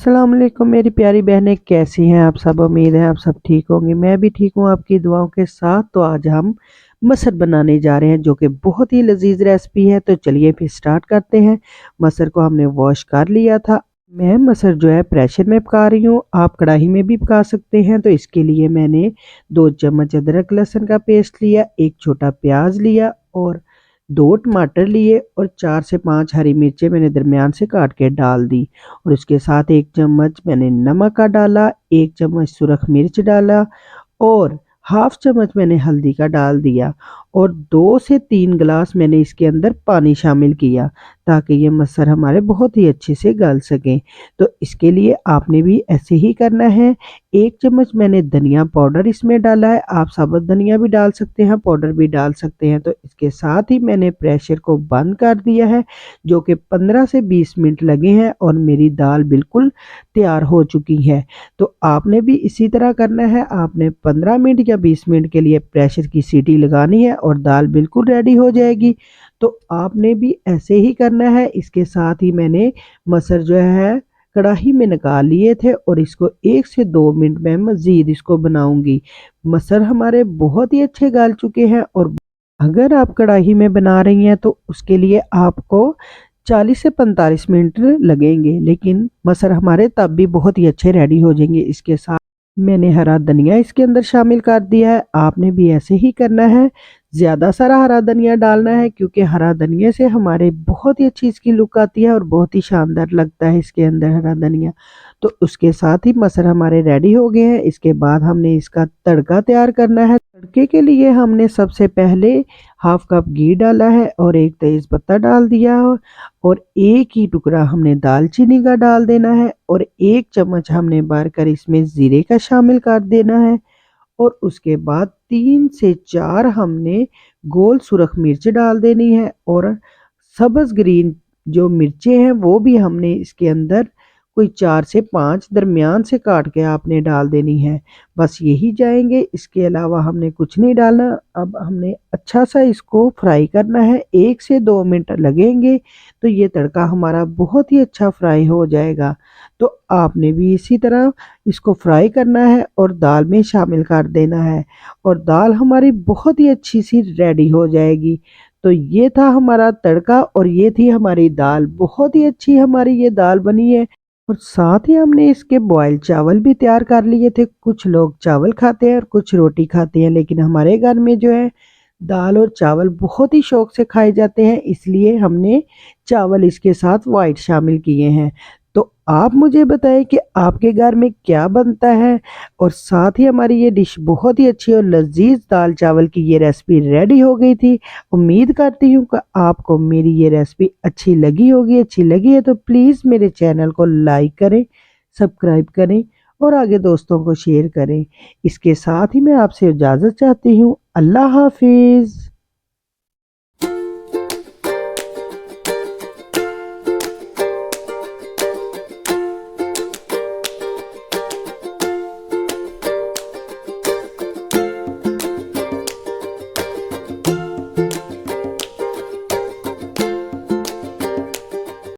अस्सलाम वालेकुम मेरी प्यारी बहनें, कैसी हैं आप सब। उम्मीद है आप सब ठीक होंगे। मैं भी ठीक हूँ आपकी दुआओं के साथ। तो आज हम मसर बनाने जा रहे हैं जो कि बहुत ही लजीज रेसिपी है। तो चलिए फिर स्टार्ट करते हैं। मसर को हमने वॉश कर लिया था। मैं मसर जो है प्रेशर में पका रही हूँ, आप कढ़ाई में भी पका सकते हैं। तो इसके लिए मैंने 2 चम्मच अदरक लहसुन का पेस्ट लिया, एक छोटा प्याज लिया और 2 टमाटर लिए और 4 से 5 हरी मिर्चें मैंने दरमियान से काट के डाल दी। और उसके साथ 1 चम्मच मैंने नमक का डाला, 1 चम्मच सुरख मिर्च डाला और हाफ चम्मच मैंने हल्दी का डाल दिया। और 2 से 3 गिलास मैंने इसके अंदर पानी शामिल किया ताकि ये मसर हमारे बहुत ही अच्छे से गल सकें। तो इसके लिए आपने भी ऐसे ही करना है। 1 चम्मच मैंने धनिया पाउडर इसमें डाला है, आप साबुत धनिया भी डाल सकते हैं, पाउडर भी डाल सकते हैं। तो इसके साथ ही मैंने प्रेशर को बंद कर दिया है जो कि 15 से 20 मिनट लगे हैं और मेरी दाल बिल्कुल तैयार हो चुकी है। तो आपने भी इसी तरह करना है। आपने 15 मिनट या 20 मिनट के लिए प्रेशर की सीटी लगानी है और दाल बिल्कुल रेडी हो जाएगी। तो आपने भी ऐसे ही करना है। इसके साथ ही मैंने मसर जो है कढ़ाई में निकाल लिए थे और इसको 1 से 2 मिनट में मज़ीद इसको बनाऊंगी। मसर हमारे बहुत ही अच्छे गल चुके हैं और अगर आप कढ़ाई में बना रही हैं तो उसके लिए आपको 40 से 45 मिनट लगेंगे, लेकिन मसर हमारे तब भी बहुत ही अच्छे रेडी हो जाएंगे। इसके साथ मैंने हरा धनिया इसके अंदर शामिल कर दिया है। आपने भी ऐसे ही करना है, ज़्यादा सारा हरा धनिया डालना है क्योंकि हरा धनिया से हमारे बहुत ही अच्छी इसकी लुक आती है और बहुत ही शानदार लगता है इसके अंदर हरा धनिया। तो उसके साथ ही मसर हमारे रेडी हो गए हैं। इसके बाद हमने इसका तड़का तैयार करना है। तड़के के लिए हमने सबसे पहले हाफ कप घी डाला है और एक तेज पत्ता डाल दिया और एक ही टुकड़ा हमने दालचीनी का डाल देना है और 1 चम्मच हमने भर कर इसमें जीरे का शामिल कर देना है। और उसके बाद 3 से 4 हमने गोल सुरख मिर्च डाल देनी है और सब्ज ग्रीन जो मिर्चें हैं वो भी हमने इसके अंदर कोई 4 से 5 दरमियान से काट के आपने डाल देनी है। बस यही जाएंगे, इसके अलावा हमने कुछ नहीं डालना। अब हमने अच्छा सा इसको फ्राई करना है, 1 से 2 मिनट लगेंगे तो ये तड़का हमारा बहुत ही अच्छा फ्राई हो जाएगा। तो आपने भी इसी तरह इसको फ्राई करना है और दाल में शामिल कर देना है और दाल हमारी बहुत ही अच्छी सी रेडी हो जाएगी। तो ये था हमारा तड़का और ये थी हमारी दाल। बहुत ही अच्छी हमारी ये दाल बनी है। और साथ ही हमने इसके बॉयल चावल भी तैयार कर लिए थे। कुछ लोग चावल खाते हैं और कुछ रोटी खाते हैं, लेकिन हमारे घर में जो है दाल और चावल बहुत ही शौक से खाए जाते हैं, इसलिए हमने चावल इसके साथ वाइट शामिल किए हैं। तो आप मुझे बताएं कि आपके घर में क्या बनता है। और साथ ही हमारी ये डिश बहुत ही अच्छी और लजीज दाल चावल की ये रेसिपी रेडी हो गई थी। उम्मीद करती हूँ कि आपको मेरी ये रेसिपी अच्छी लगी होगी। अच्छी लगी है तो प्लीज़ मेरे चैनल को लाइक करें, सब्सक्राइब करें और आगे दोस्तों को शेयर करें। इसके साथ ही मैं आपसे इजाज़त चाहती हूँ। अल्लाह हाफिज़।